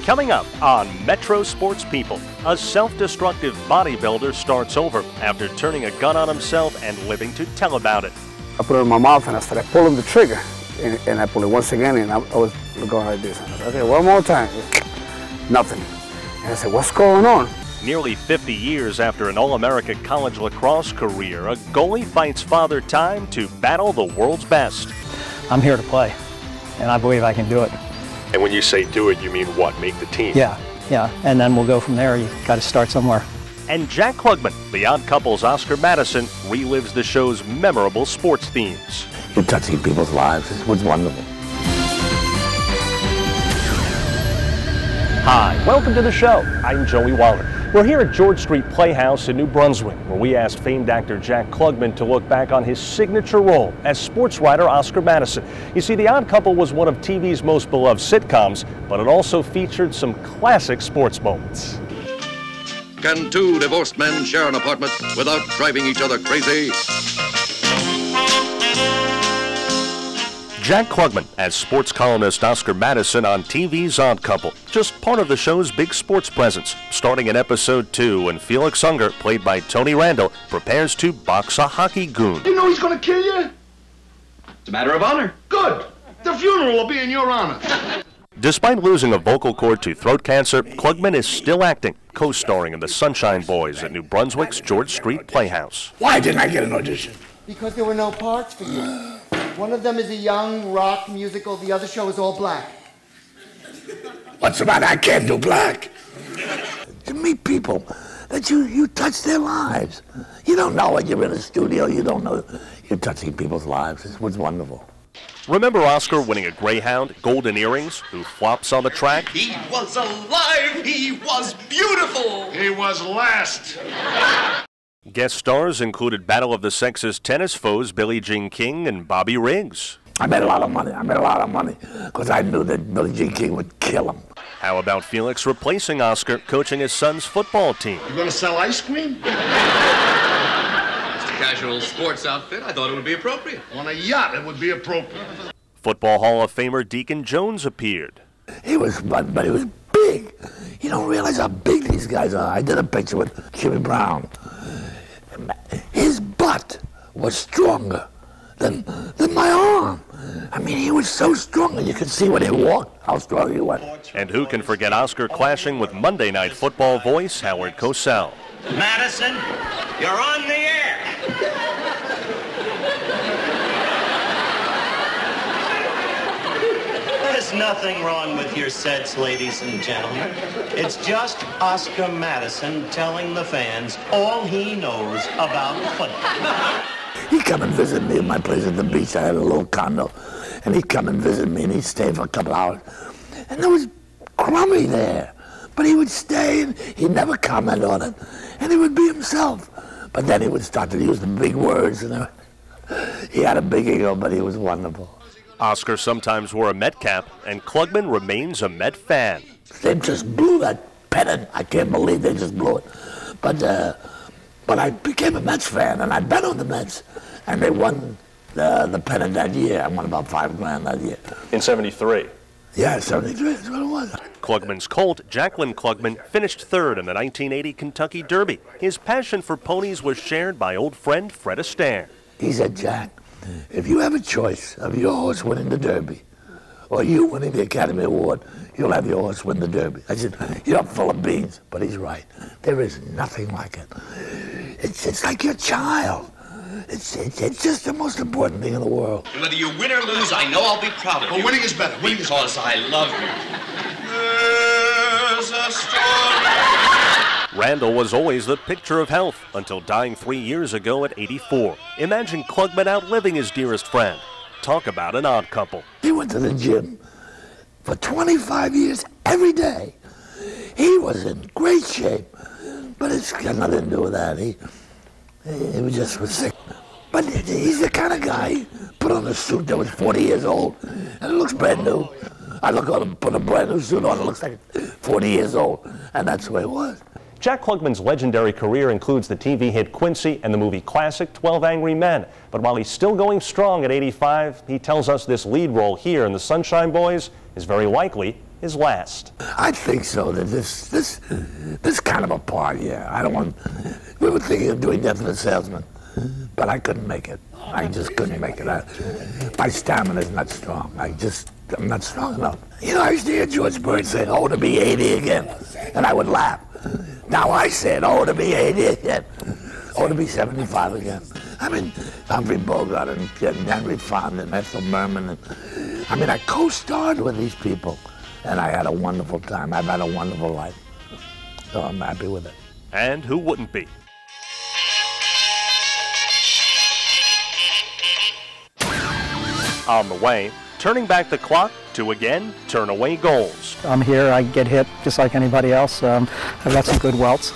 Coming up on Metro Sports People, a self-destructive bodybuilder starts over after turning a gun on himself and living to tell about it. I put it in my mouth and I started pulling the trigger. And I pulled it once again and I was going like this. And I said, okay, one more time. Nothing. And I said, what's going on? Nearly 50 years after an All-America college lacrosse career, a goalie fights Father Time to battle the world's best. I'm here to play, and I believe I can do it. And when you say do it, you mean what? Make the team? Yeah, and then we'll go from there. You got to start somewhere. And Jack Klugman, The Odd Couple's Oscar Madison, relives the show's memorable sports themes. You're touching people's lives. It was wonderful. Hi, welcome to the show. I'm Joey Waller. We're here at George Street Playhouse in New Brunswick, where we asked famed actor Jack Klugman to look back on his signature role as sports writer Oscar Madison. You see, The Odd Couple was one of TV's most beloved sitcoms, but it also featured some classic sports moments. Can two divorced men share an apartment without driving each other crazy? Jack Klugman as sports columnist Oscar Madison on TV's Odd Couple, just part of the show's big sports presence, starting in episode 2 when Felix Unger, played by Tony Randall, prepares to box a hockey goon. You know he's gonna kill you? It's a matter of honor. Good. The funeral will be in your honor. Despite losing a vocal cord to throat cancer, Klugman is still acting, co-starring in The Sunshine Boys at New Brunswick's George Street Playhouse. Why didn't I get an audition? Because there were no parts for you. One of them is a young rock musical, the other show is all black. What's the matter? I can't do black. To meet people that you touch their lives. You don't know it. You're in a studio. You don't know. You're touching people's lives. It was wonderful. Remember Oscar winning a Greyhound, golden earrings, who flops on the track? He was alive. He was beautiful. He was last. Guest stars included Battle of the Sexes tennis foes Billie Jean King and Bobby Riggs. I made a lot of money because I knew that Billie Jean King would kill him. How about Felix replacing Oscar, coaching his son's football team? You gonna sell ice cream? Just a casual sports outfit. I thought it would be appropriate. On a yacht, it would be appropriate. Football Hall of Famer Deacon Jones appeared. He was, but he was big. You don't realize how big these guys are. I did a picture with Jimmy Brown. His butt was stronger than my arm. I mean, he was so strong that you could see when he walked how strong he was. And who can forget Oscar clashing with Monday Night Football voice Howard Cosell? Madison, you're on the air. There's nothing wrong with your sets, ladies and gentlemen. It's just Oscar Madison telling the fans all he knows about football. He'd come and visit me at my place at the beach. I had a little condo. And he'd come and visit me, and he'd stay for a couple hours. And there was crummy there. But he would stay, and he'd never comment on it. And he would be himself. But then he would start to use the big words. And he had a big ego, but he was wonderful. Oscar sometimes wore a Met cap, and Klugman remains a Met fan. They just blew that pennant. I can't believe they just blew it. But I became a Mets fan, and I bet on the Mets. And they won the pennant that year. I won about $5 grand that year. In '73? Yeah, 73, that's what it was. Klugman's colt, Jacqueline Klugman, finished third in the 1980 Kentucky Derby. His passion for ponies was shared by old friend Fred Astaire. He said, Jack, if you have a choice of your horse winning the Derby or you winning the Academy Award, you'll have your horse win the Derby. I said, you're full of beans, but he's right. There is nothing like it. It's like your child. It's just the most important thing in the world. And whether you win or lose, I know I'll be proud of you. But winning is better. Winning is because I love you. There's a story. Randall was always the picture of health until dying 3 years ago at 84. Imagine Klugman outliving his dearest friend. Talk about an odd couple. He went to the gym for 25 years every day. He was in great shape, but it's got nothing to do with that. He just was sick. But he's the kind of guy, put on a suit that was 40 years old, and it looks brand new. I look on him, put a brand new suit on, it looks like 40 years old, and that's the way it was. Jack Klugman's legendary career includes the TV hit Quincy and the movie classic 12 Angry Men. But while he's still going strong at 85, he tells us this lead role here in The Sunshine Boys is very likely his last. I think so. That this kind of a part, yeah. I don't want. We were thinking of doing Death of a Salesman, but I couldn't make it. I just couldn't make it. My stamina is not strong. I'm not strong enough. You know, I used to hear George Burns say, "Oh, to be 80 again," and I would laugh. Now I said, "Oh, to be 80 again." Oh, to be 75 again. I mean, Humphrey Bogart and Henry Fonda and Ethel Merman. I co-starred with these people, and I had a wonderful time. I've had a wonderful life, so I'm happy with it. And who wouldn't be? On the way, turning back the clock to again turn away goals. I'm here, I get hit just like anybody else. I've got some good welts.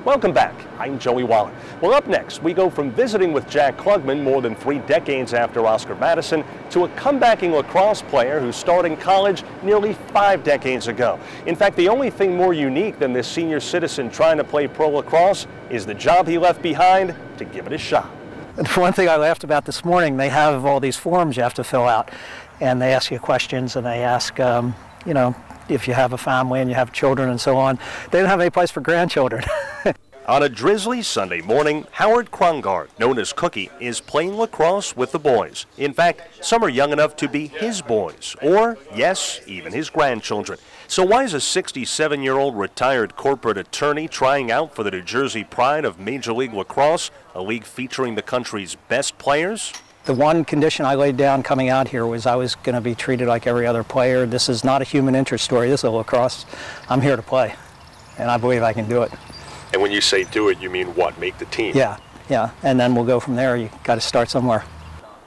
Welcome back. I'm Joey Wallach. Well, up next, we go from visiting with Jack Klugman more than 3 decades after Oscar Madison to a comebacking lacrosse player who started in college nearly 5 decades ago. In fact, the only thing more unique than this senior citizen trying to play pro lacrosse is the job he left behind to give it a shot. One thing I laughed about this morning, they have all these forms you have to fill out, and they ask you questions, and they ask, you know, if you have a family and you have children and so on. They don't have any place for grandchildren. On a drizzly Sunday morning, Howard Krongard, known as Cookie, is playing lacrosse with the boys. In fact, some are young enough to be his boys, or, yes, even his grandchildren. So why is a 67-year-old retired corporate attorney trying out for the New Jersey Pride of Major League Lacrosse, a league featuring the country's best players? The one condition I laid down coming out here was I was going to be treated like every other player. This is not a human interest story. This is a lacrosse. I'm here to play, and I believe I can do it. And when you say do it, you mean what? Make the team? Yeah, and then we'll go from there. You got to start somewhere.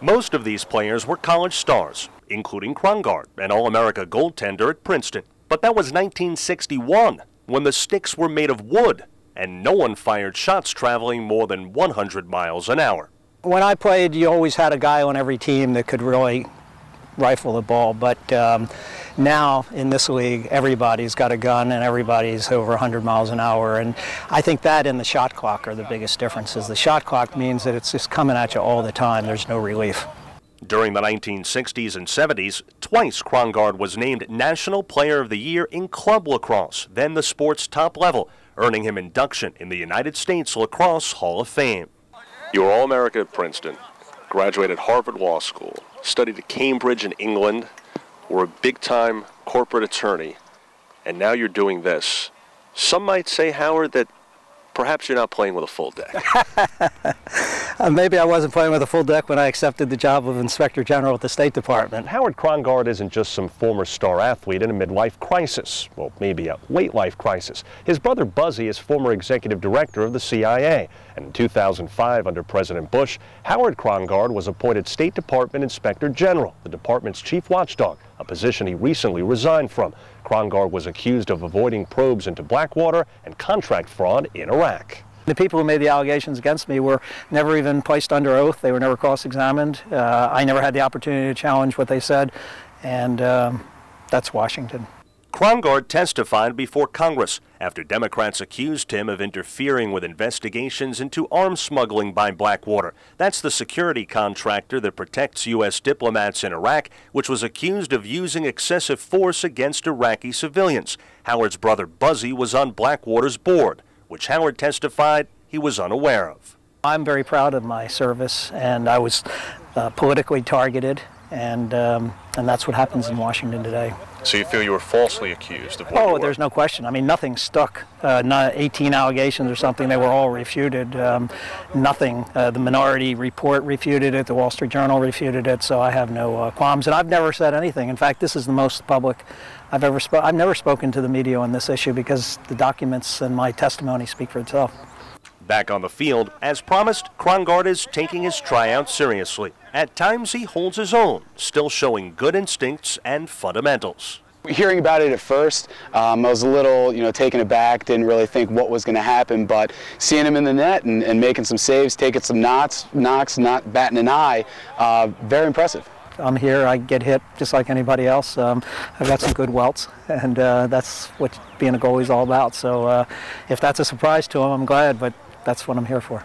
Most of these players were college stars, including Krongard, an All-America goaltender at Princeton. But that was 1961, when the sticks were made of wood, and no one fired shots traveling more than 100 miles an hour. When I played, you always had a guy on every team that could really rifle the ball, but now in this league everybody's got a gun and everybody's over 100 miles an hour, and I think that and the shot clock are the biggest differences. The shot clock means that it's just coming at you all the time. There's no relief. During the 1960s and 70s, twice Krongard was named National Player of the Year in club lacrosse, then the sport's top level, earning him induction in the United States Lacrosse Hall of Fame. You were All-America at Princeton, graduated Harvard Law School, studied at Cambridge in England, were a big-time corporate attorney, and now you're doing this. Some might say, Howard, that perhaps you're not playing with a full deck. Maybe I wasn't playing with a full deck when I accepted the job of Inspector General at the State Department. Howard Krongard isn't just some former star athlete in a midlife crisis. Well, maybe a late life crisis. His brother Buzzy is former executive director of the CIA. And in 2005, under President Bush, Howard Krongard was appointed State Department Inspector General, the department's chief watchdog, a position he recently resigned from. Krongard was accused of avoiding probes into Blackwater and contract fraud in Iraq. The people who made the allegations against me were never even placed under oath. They were never cross-examined. I never had the opportunity to challenge what they said, and that's Washington. Krongard testified before Congress after Democrats accused him of interfering with investigations into arms smuggling by Blackwater. That's the security contractor that protects U.S. diplomats in Iraq, which was accused of using excessive force against Iraqi civilians. Howard's brother Buzzy was on Blackwater's board, which Howard testified he was unaware of. I'm very proud of my service, and I was politically targeted, and that's what happens in Washington today. So you feel you were falsely accused of what you were? Oh, there's no question. I mean, nothing stuck. Not 18 allegations or something. They were all refuted. Nothing. The Minority Report refuted it. The Wall Street Journal refuted it. So I have no qualms. And I've never said anything. In fact, this is the most public I've ever spoken. I've never spoken to the media on this issue because the documents and my testimony speak for itself. Back on the field, as promised, Krongard is taking his tryout seriously. At times he holds his own, still showing good instincts and fundamentals. Hearing about it at first, I was a little, taken aback, didn't really think what was going to happen, but seeing him in the net and making some saves, taking some knocks, not batting an eye, very impressive. I'm here, I get hit just like anybody else. I've got some good welts, and that's what being a goalie is all about. So if that's a surprise to him, I'm glad, but that's what I'm here for.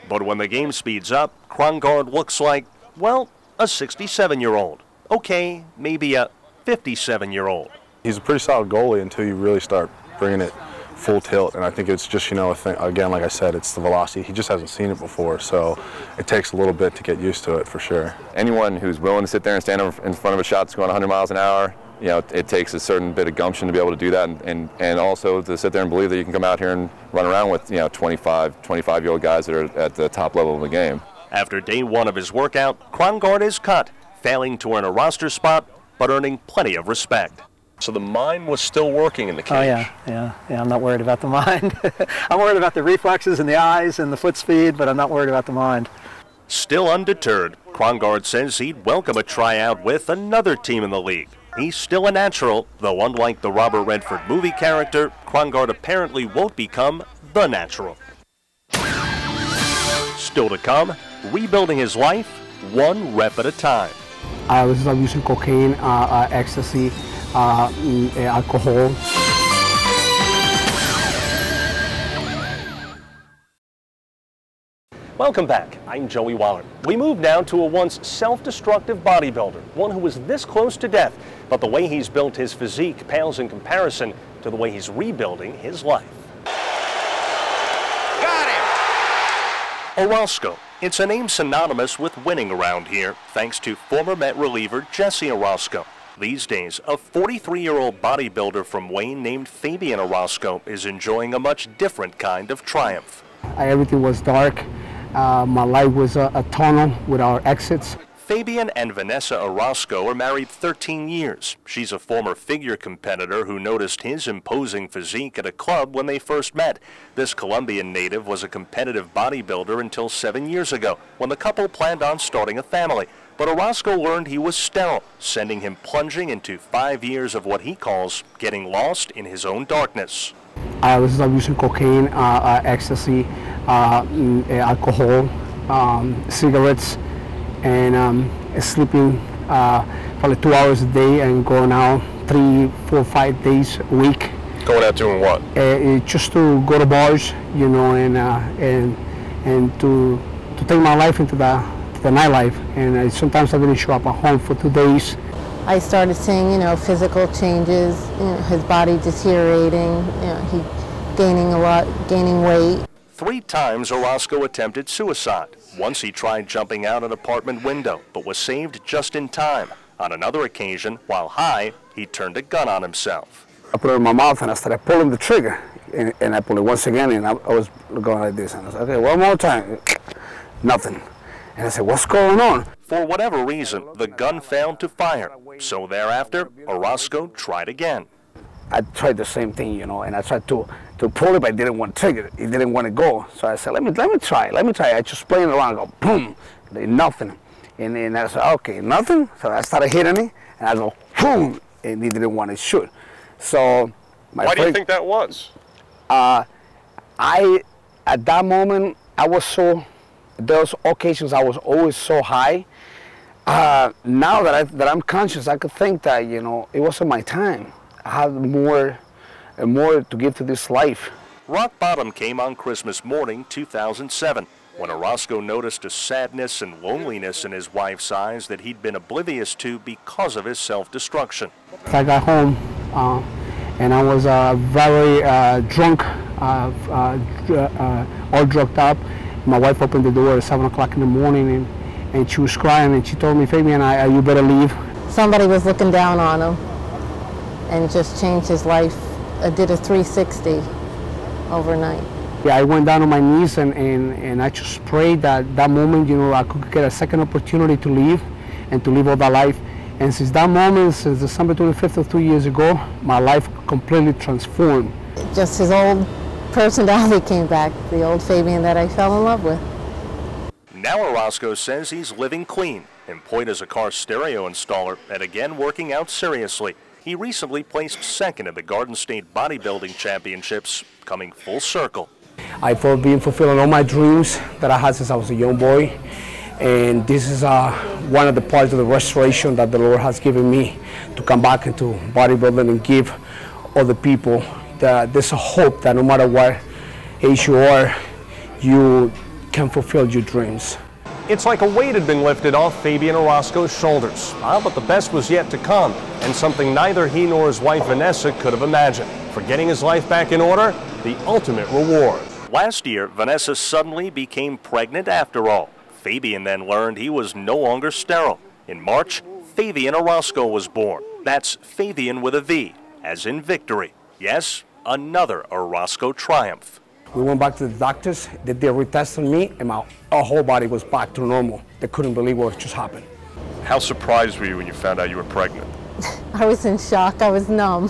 But when the game speeds up, Krongard looks like, well, a 67-year-old. Okay, maybe a 57-year-old. He's a pretty solid goalie until you really start bringing it full tilt, and I think it's just, a thing, again, like I said, it's the velocity. He just hasn't seen it before, so it takes a little bit to get used to it for sure. Anyone who's willing to sit there and stand in front of a shot that's going 100 miles an hour, it takes a certain bit of gumption to be able to do that, and also to sit there and believe that you can come out here and run around with 25-year-old guys that are at the top level of the game. After day one of his workout, Krongard is cut, failing to earn a roster spot, but earning plenty of respect. So the mind was still working in the cage. Oh yeah, I'm not worried about the mind. I'm worried about the reflexes and the eyes and the foot speed, but I'm not worried about the mind. Still undeterred, Krongard says he'd welcome a tryout with another team in the league. He's still a natural, though unlike the Robert Redford movie character, Krongard apparently won't become the natural. Still to come, rebuilding his life one rep at a time. I was using cocaine, ecstasy, alcohol. Welcome back. I'm Joey Waller. We move now to a once self-destructive bodybuilder, one who was this close to death, but the way he's built his physique pales in comparison to the way he's rebuilding his life. Got him! Orozco. It's a name synonymous with winning around here, thanks to former Met reliever Jesse Orozco. These days, a 43-year-old bodybuilder from Wayne named Fabian Orozco is enjoying a much different kind of triumph. Everything was dark. My life was a tunnel with our exits. Fabian and Vanessa Orozco are married 13 years. She's a former figure competitor who noticed his imposing physique at a club when they first met. This Colombian native was a competitive bodybuilder until 7 years ago, when the couple planned on starting a family. But Orozco learned he was sterile, sending him plunging into 5 years of what he calls getting lost in his own darkness. I was using cocaine, ecstasy, alcohol, cigarettes, and sleeping probably 2 hours a day and going out 3, 4, 5 days a week. Going out doing what? Just to go to bars, and to take my life into the nightlife. And sometimes I didn't show up at home for 2 days. I started seeing, physical changes, his body deteriorating, he gaining weight. 3 times Orozco attempted suicide. Once he tried jumping out an apartment window, but was saved just in time. On another occasion, while high, he turned a gun on himself. I put it in my mouth and I started pulling the trigger. And I pulled it once again, and I was going like this. And I said, okay, one more time. Nothing. And I said, what's going on? For whatever reason, the gun failed to fire. So thereafter, Orozco tried again. I tried the same thing, and I tried to pull it, but I didn't want to trigger it. It didn't want to go. So I said, let me try. I just playing around, I go, boom, nothing. And I said, okay, nothing. So I started hitting it, and I go, boom, and he didn't want to shoot. So why do you think that was? At that moment, those occasions I was always so high. Now that I'm conscious, I could think that, it wasn't my time. I had more to give to this life. Rock bottom came on Christmas morning 2007, when Orozco noticed a sadness and loneliness in his wife's eyes that he'd been oblivious to because of his self-destruction. I got home and I was very drunk, all drugged up. My wife opened the door at 7 o'clock in the morning and she was crying, and she told me, Fabian, you better leave. Somebody was looking down on him and just changed his life. I did a 360 overnight. Yeah, I went down on my knees and I just prayed that moment, I could get a second opportunity to live and to live all that life. And since that moment, since December 25th of 2 years ago, my life completely transformed. Just his old personality came back, the old Fabian that I fell in love with. Now Orozco says he's living clean, employed as a car stereo installer, and again working out seriously. He recently placed second in the Garden State Bodybuilding Championships, coming full circle. I thought being fulfilling all my dreams that I had since I was a young boy, and this is one of the parts of the restoration that the Lord has given me to come back into bodybuilding and give other people that there's a hope that no matter what age you are, you can fulfill your dreams. It's like a weight had been lifted off Fabian Orozco's shoulders. But the best was yet to come, and something neither he nor his wife Vanessa could have imagined. For getting his life back in order, the ultimate reward. Last year, Vanessa suddenly became pregnant after all. Fabian then learned he was no longer sterile. In March, Fabian Orozco was born. That's Fabian with a V, as in victory. Yes, another Orozco triumph. We went back to the doctors, they did a retest on me, and my whole body was back to normal. They couldn't believe what just happened. How surprised were you when you found out you were pregnant? I was in shock. I was numb.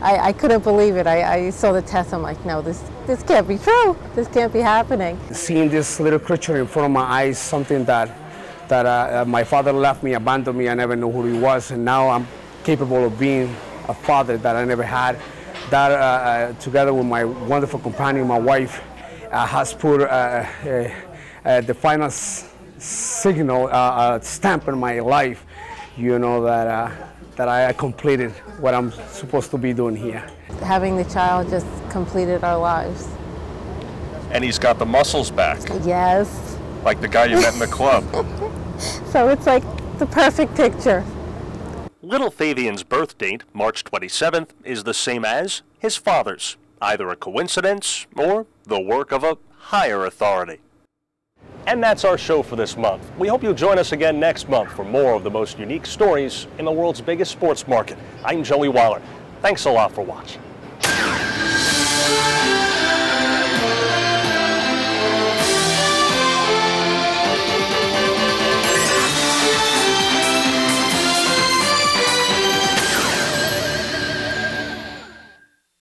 I couldn't believe it. I saw the test. I'm like, no, this can't be true. This can't be happening. Seeing this little creature in front of my eyes, something that my father left me, abandoned me, I never knew who he was, and now I'm capable of being a father that I never had. That, together with my wonderful companion, my wife, has put the final signal, stamp in my life, you know, that I completed what I'm supposed to be doing here. Having the child just completed our lives. And he's got the muscles back. Yes. Like the guy you met in the club. So it's like the perfect picture. Little Fabian's birth date, March 27th, is the same as his father's. Either a coincidence or the work of a higher authority. And that's our show for this month. We hope you'll join us again next month for more of the most unique stories in the world's biggest sports market. I'm Joey Weiler. Thanks a lot for watching.